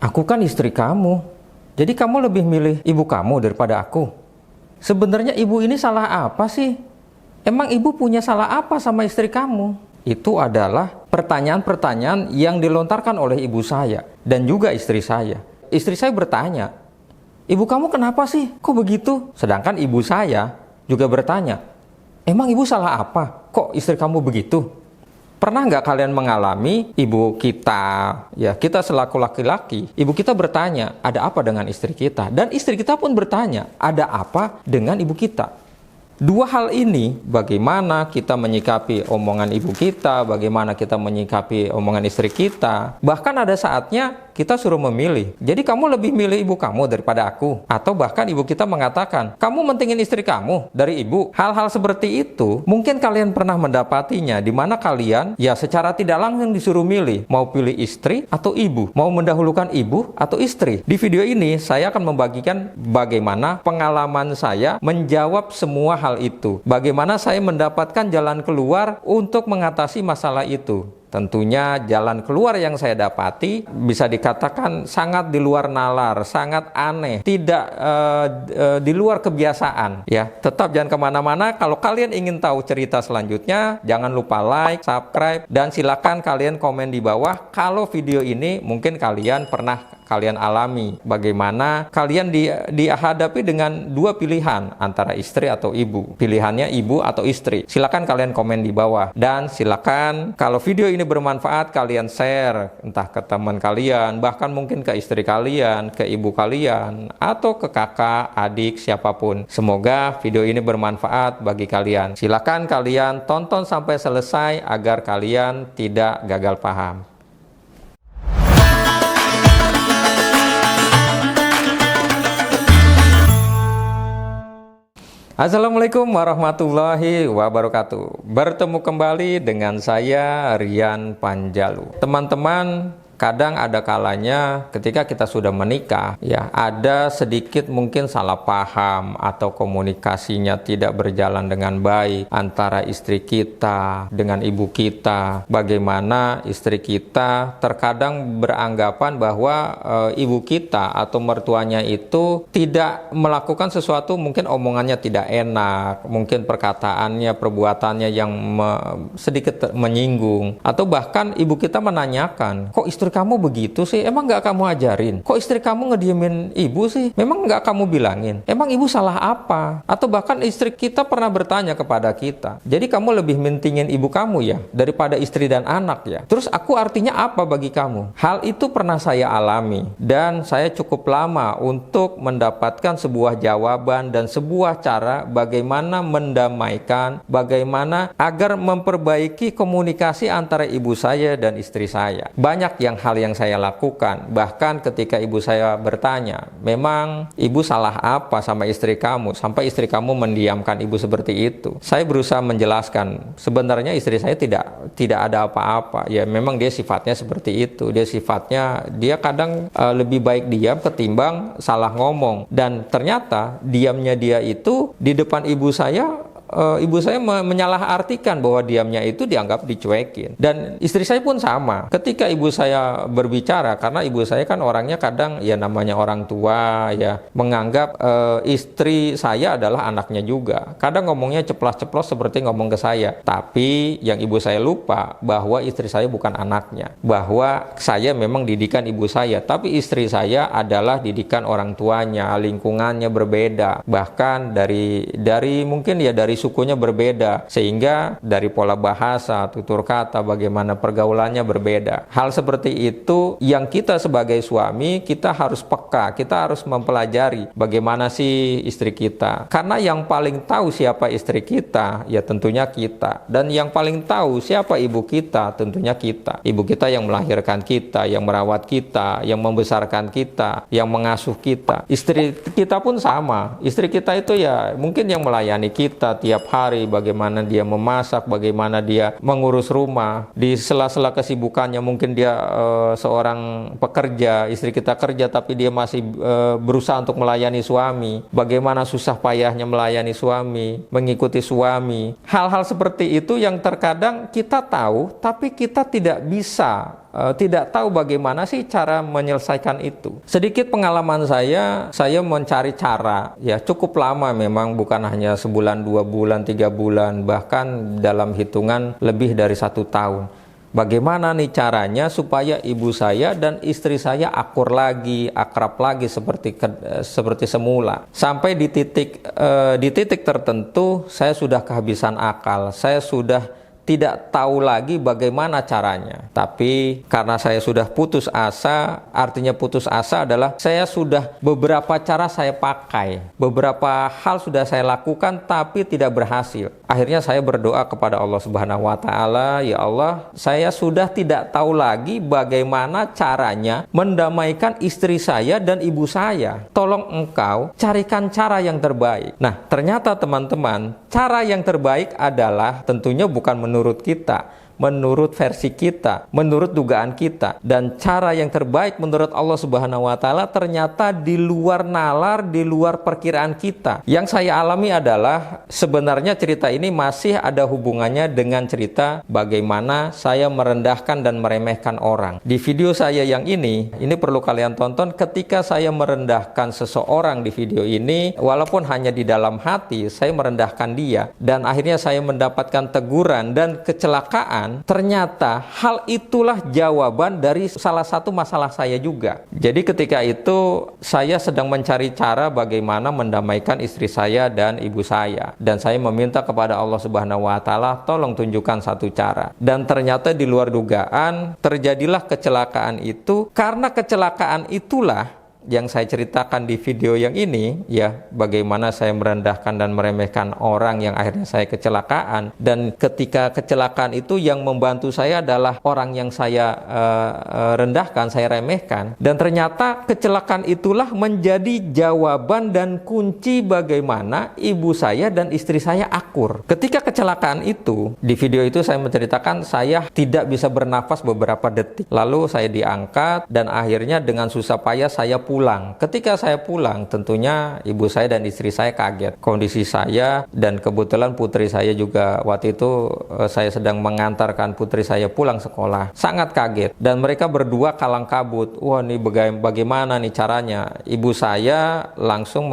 Aku kan istri kamu. Jadi kamu lebih milih ibu kamu daripada aku. Sebenarnya ibu ini salah apa sih? Emang ibu punya salah apa sama istri kamu? Itu adalah pertanyaan-pertanyaan yang dilontarkan oleh ibu saya dan juga istri saya. Istri saya bertanya, ibu kamu kenapa sih? Kok begitu? Sedangkan ibu saya juga bertanya, emang ibu salah apa? Kok istri kamu begitu? Pernah nggak kalian mengalami ibu kita, ya kita selaku laki-laki, ibu kita bertanya, ada apa dengan istri kita? Dan istri kita pun bertanya, ada apa dengan ibu kita? Dua hal ini, bagaimana kita menyikapi omongan ibu kita, bagaimana kita menyikapi omongan istri kita, bahkan ada saatnya kita suruh memilih. Jadi kamu lebih milih ibu kamu daripada aku. Atau bahkan ibu kita mengatakan, kamu mentingin istri kamu dari ibu. Hal-hal seperti itu, mungkin kalian pernah mendapatinya, di mana kalian ya secara tidak langsung disuruh milih, mau pilih istri atau ibu, mau mendahulukan ibu atau istri. Di video ini, saya akan membagikan bagaimana pengalaman saya menjawab semua hal itu. Bagaimana saya mendapatkan jalan keluar untuk mengatasi masalah itu. Tentunya jalan keluar yang saya dapati bisa dikatakan sangat di luar nalar, sangat aneh, tidak di luar kebiasaan. Ya, tetap jangan kemana-mana. Kalau kalian ingin tahu cerita selanjutnya, jangan lupa like, subscribe, dan silakan kalian komen di bawah kalau video ini mungkin kalian pernah kalian alami. Bagaimana kalian dihadapi dengan dua pilihan antara istri atau ibu. Pilihannya ibu atau istri. Silakan kalian komen di bawah. Dan silakan kalau video ini bermanfaat kalian share entah ke teman kalian, bahkan mungkin ke istri kalian, ke ibu kalian, atau ke kakak, adik, siapapun. Semoga video ini bermanfaat bagi kalian. Silakan kalian tonton sampai selesai agar kalian tidak gagal paham. Assalamualaikum warahmatullahi wabarakatuh. Bertemu kembali dengan saya Rian Panjalu. Teman-teman, kadang ada kalanya ketika kita sudah menikah, ya ada sedikit mungkin salah paham atau komunikasinya tidak berjalan dengan baik antara istri kita dengan ibu kita. Bagaimana istri kita terkadang beranggapan bahwa ibu kita atau mertuanya itu tidak melakukan sesuatu, mungkin omongannya tidak enak, mungkin perkataannya, perbuatannya yang sedikit menyinggung, atau bahkan ibu kita menanyakan, kok istri kamu begitu sih? Emang nggak kamu ajarin? Kok istri kamu ngediemin ibu sih? Memang nggak kamu bilangin? Emang ibu salah apa? Atau bahkan istri kita pernah bertanya kepada kita, jadi kamu lebih mentingin ibu kamu ya daripada istri dan anak ya? Terus aku artinya apa bagi kamu? Hal itu pernah saya alami dan saya cukup lama untuk mendapatkan sebuah jawaban dan sebuah cara bagaimana mendamaikan, bagaimana agar memperbaiki komunikasi antara ibu saya dan istri saya. Banyak hal yang saya lakukan, bahkan ketika ibu saya bertanya, memang ibu salah apa sama istri kamu sampai istri kamu mendiamkan ibu seperti itu? Saya berusaha menjelaskan, sebenarnya istri saya tidak ada apa-apa, ya memang dia sifatnya seperti itu, dia kadang lebih baik diam ketimbang salah ngomong. Dan ternyata diamnya dia itu di depan ibu saya menyalahartikan bahwa diamnya itu dianggap dicuekin. Dan istri saya pun sama. Ketika ibu saya berbicara, karena ibu saya kan orangnya kadang ya namanya orang tua ya, menganggap istri saya adalah anaknya juga. Kadang ngomongnya ceplas-ceplos seperti ngomong ke saya. Tapi yang ibu saya lupa bahwa istri saya bukan anaknya. Bahwa saya memang didikan ibu saya, tapi istri saya adalah didikan orang tuanya, lingkungannya berbeda. Bahkan dari mungkin ya dari sukunya berbeda, sehingga dari pola bahasa, tutur kata, bagaimana pergaulannya berbeda. Hal seperti itu yang kita sebagai suami, kita harus peka, kita harus mempelajari bagaimana sih istri kita. Karena yang paling tahu siapa istri kita, ya tentunya kita. Dan yang paling tahu siapa ibu kita, tentunya kita. Ibu kita yang melahirkan kita, yang merawat kita, yang membesarkan kita, yang mengasuh kita. Istri kita pun sama. Istri kita itu ya mungkin yang melayani kita tiap hari, bagaimana dia memasak, bagaimana dia mengurus rumah. Di sela-sela kesibukannya mungkin dia seorang pekerja, istri kita kerja tapi dia masih berusaha untuk melayani suami. Bagaimana susah payahnya melayani suami, mengikuti suami. Hal-hal seperti itu yang terkadang kita tahu tapi kita tidak bisa tidak tahu bagaimana sih cara menyelesaikan itu. Sedikit pengalaman saya mencari cara, ya cukup lama memang, bukan hanya sebulan, 2 bulan, 3 bulan, bahkan dalam hitungan lebih dari 1 tahun. Bagaimana nih caranya supaya ibu saya dan istri saya akur lagi, akrab lagi seperti semula. Sampai di titik tertentu saya sudah kehabisan akal, saya sudah tidak tahu lagi bagaimana caranya. Tapi karena saya sudah putus asa, artinya putus asa adalah saya sudah beberapa cara saya pakai, beberapa hal sudah saya lakukan tapi tidak berhasil. Akhirnya saya berdoa kepada Allah Subhanahu wa taala, ya Allah, saya sudah tidak tahu lagi bagaimana caranya mendamaikan istri saya dan ibu saya. Tolong Engkau carikan cara yang terbaik. Nah, ternyata teman-teman, cara yang terbaik adalah tentunya bukan menurut kita, menurut versi kita, menurut dugaan kita. Dan cara yang terbaik menurut Allah Subhanahu wa taala ternyata di luar nalar, di luar perkiraan kita. Yang saya alami adalah sebenarnya cerita ini masih ada hubungannya dengan cerita bagaimana saya merendahkan dan meremehkan orang. Di video saya yang ini perlu kalian tonton. Ketika saya merendahkan seseorang di video ini, walaupun hanya di dalam hati, saya merendahkan dia dan akhirnya saya mendapatkan teguran dan kecelakaan. Ternyata hal itulah jawaban dari salah satu masalah saya juga. Jadi ketika itu saya sedang mencari cara bagaimana mendamaikan istri saya dan ibu saya. Dan saya meminta kepada Allah Subhanahu wa taala, tolong tunjukkan satu cara. Dan ternyata di luar dugaan terjadilah kecelakaan itu. Karena kecelakaan itulah yang saya ceritakan di video yang ini, ya, bagaimana saya merendahkan dan meremehkan orang yang akhirnya saya kecelakaan. Dan ketika kecelakaan itu yang membantu saya adalah orang yang saya rendahkan, saya remehkan. Dan ternyata kecelakaan itulah menjadi jawaban dan kunci bagaimana ibu saya dan istri saya akur. Ketika kecelakaan itu, di video itu saya menceritakan saya tidak bisa bernafas beberapa detik. Lalu saya diangkat dan akhirnya dengan susah payah saya pulang. Ketika saya pulang, tentunya ibu saya dan istri saya kaget kondisi saya, dan kebetulan putri saya juga waktu itu saya sedang mengantarkan putri saya pulang sekolah. Sangat kaget dan mereka berdua kalang kabut. Wah, ini bagaimana nih caranya? Ibu saya langsung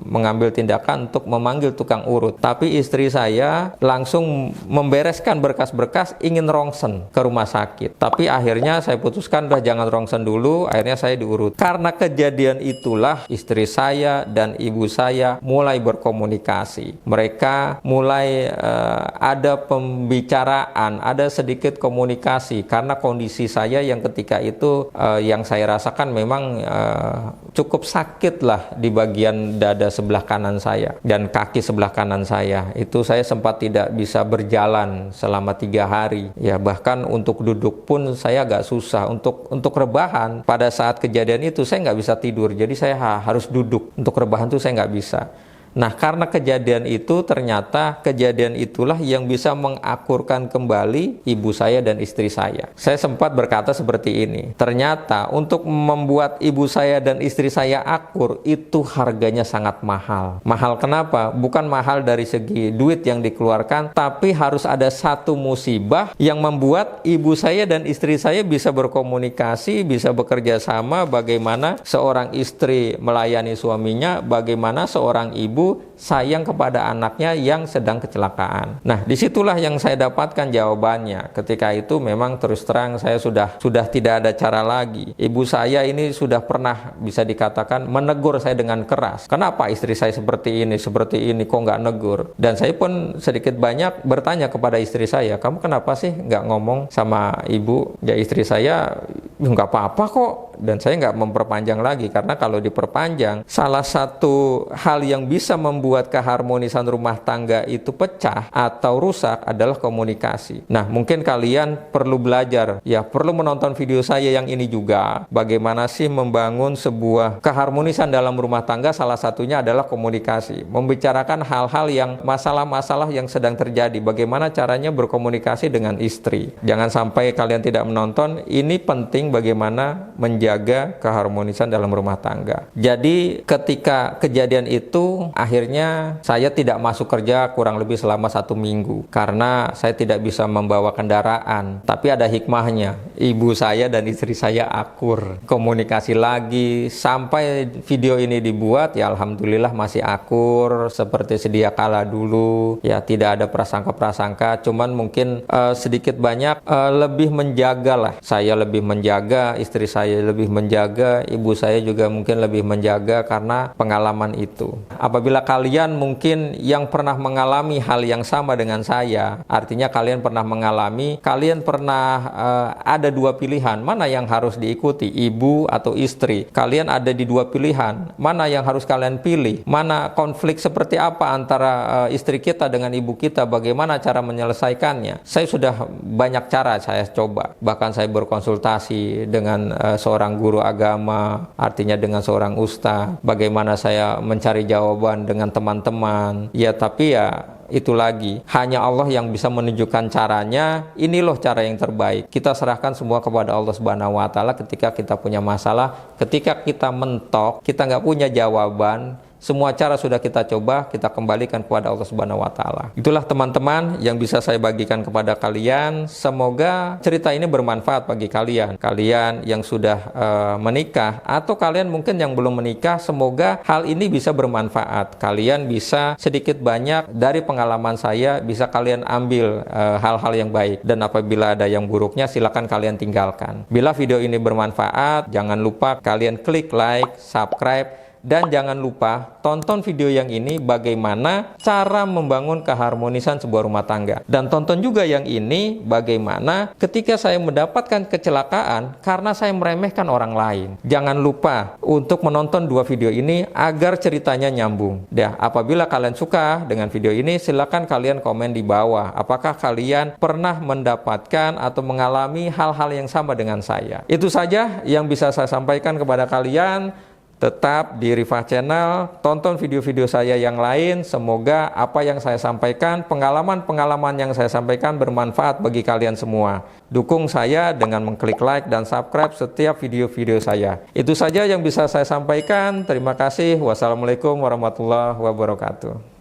mengambil tindakan untuk memanggil tukang urut, tapi istri saya langsung membereskan berkas-berkas ingin rongsen ke rumah sakit. Tapi akhirnya saya putuskan udah jangan rongsen dulu, akhirnya saya diurut. Karena kejadian itulah istri saya dan ibu saya mulai berkomunikasi. Mereka mulai ada pembicaraan, ada sedikit komunikasi karena kondisi saya yang ketika itu yang saya rasakan memang cukup sakit lah di bagian dada sebelah kanan saya dan kaki sebelah kanan saya. Itu saya sempat tidak bisa berjalan selama 3 hari. Ya, bahkan untuk duduk pun saya agak susah. Untuk rebahan pada saat kejadian itu saya nggak bisa tidur, jadi saya harus duduk. Untuk rebahan tuh saya nggak bisa. Nah, karena kejadian itu, ternyata kejadian itulah yang bisa mengakurkan kembali ibu saya dan istri saya. Saya sempat berkata seperti ini, ternyata untuk membuat ibu saya dan istri saya akur, itu harganya sangat mahal. Mahal kenapa? Bukan mahal dari segi duit yang dikeluarkan, tapi harus ada satu musibah yang membuat ibu saya dan istri saya bisa berkomunikasi, bisa bekerja sama, bagaimana seorang istri melayani suaminya, bagaimana seorang ibu sayang kepada anaknya yang sedang kecelakaan. Nah, disitulah yang saya dapatkan jawabannya. Ketika itu memang terus terang saya sudah tidak ada cara lagi. Ibu saya ini sudah pernah bisa dikatakan menegur saya dengan keras. Kenapa istri saya seperti ini, kok nggak negur? Dan saya pun sedikit banyak bertanya kepada istri saya, kamu kenapa sih nggak ngomong sama ibu? Ya, istri saya, nggak apa-apa kok. Dan saya nggak memperpanjang lagi, karena kalau diperpanjang, salah satu hal yang bisa membuat keharmonisan rumah tangga itu pecah atau rusak adalah komunikasi. Nah, mungkin kalian perlu belajar, ya perlu menonton video saya yang ini juga, bagaimana sih membangun sebuah keharmonisan dalam rumah tangga. Salah satunya adalah komunikasi, membicarakan hal-hal yang masalah-masalah yang sedang terjadi, bagaimana caranya berkomunikasi dengan istri. Jangan sampai kalian tidak menonton, ini penting bagaimana menjaga menjaga keharmonisan dalam rumah tangga. Jadi ketika kejadian itu, akhirnya saya tidak masuk kerja kurang lebih selama 1 minggu karena saya tidak bisa membawa kendaraan. Tapi ada hikmahnya, ibu saya dan istri saya akur, komunikasi lagi sampai video ini dibuat. Ya alhamdulillah masih akur seperti sedia kala dulu. Ya tidak ada prasangka-prasangka, cuman mungkin sedikit banyak lebih menjaga lah. Saya lebih menjaga, istri saya lebih menjaga, ibu saya juga mungkin lebih menjaga karena pengalaman itu. Apabila kalian mungkin yang pernah mengalami hal yang sama dengan saya, artinya kalian pernah mengalami, kalian pernah ada 2 pilihan, mana yang harus diikuti, ibu atau istri. Kalian ada di 2 pilihan, mana yang harus kalian pilih, mana konflik seperti apa antara istri kita dengan ibu kita, bagaimana cara menyelesaikannya. Saya sudah banyak cara saya coba, bahkan saya berkonsultasi dengan seorang guru agama, artinya dengan seorang ustaz, bagaimana saya mencari jawaban dengan teman-teman. Ya tapi ya itu lagi, hanya Allah yang bisa menunjukkan caranya. Ini loh cara yang terbaik. Kita serahkan semua kepada Allah Subhanahu wa Ta'ala ketika kita punya masalah, ketika kita mentok, kita nggak punya jawaban. Semua cara sudah kita coba, kita kembalikan kepada Allah Subhanahu wa Ta'ala. Itulah teman-teman yang bisa saya bagikan kepada kalian. Semoga cerita ini bermanfaat bagi kalian. Kalian yang sudah menikah atau kalian mungkin yang belum menikah, semoga hal ini bisa bermanfaat. Kalian bisa sedikit banyak dari pengalaman saya, bisa kalian ambil hal-hal yang baik. Dan apabila ada yang buruknya, silakan kalian tinggalkan. Bila video ini bermanfaat, jangan lupa kalian klik like, subscribe, dan jangan lupa tonton video yang ini bagaimana cara membangun keharmonisan sebuah rumah tangga. Dan tonton juga yang ini bagaimana ketika saya mendapatkan kecelakaan karena saya meremehkan orang lain. Jangan lupa untuk menonton 2 video ini agar ceritanya nyambung. Ya, apabila kalian suka dengan video ini, silakan kalian komen di bawah. Apakah kalian pernah mendapatkan atau mengalami hal-hal yang sama dengan saya? Itu saja yang bisa saya sampaikan kepada kalian. Tetap di Rifah Channel, tonton video-video saya yang lain. Semoga apa yang saya sampaikan, pengalaman-pengalaman yang saya sampaikan bermanfaat bagi kalian semua. Dukung saya dengan mengklik like dan subscribe setiap video-video saya. Itu saja yang bisa saya sampaikan. Terima kasih. Wassalamualaikum warahmatullahi wabarakatuh.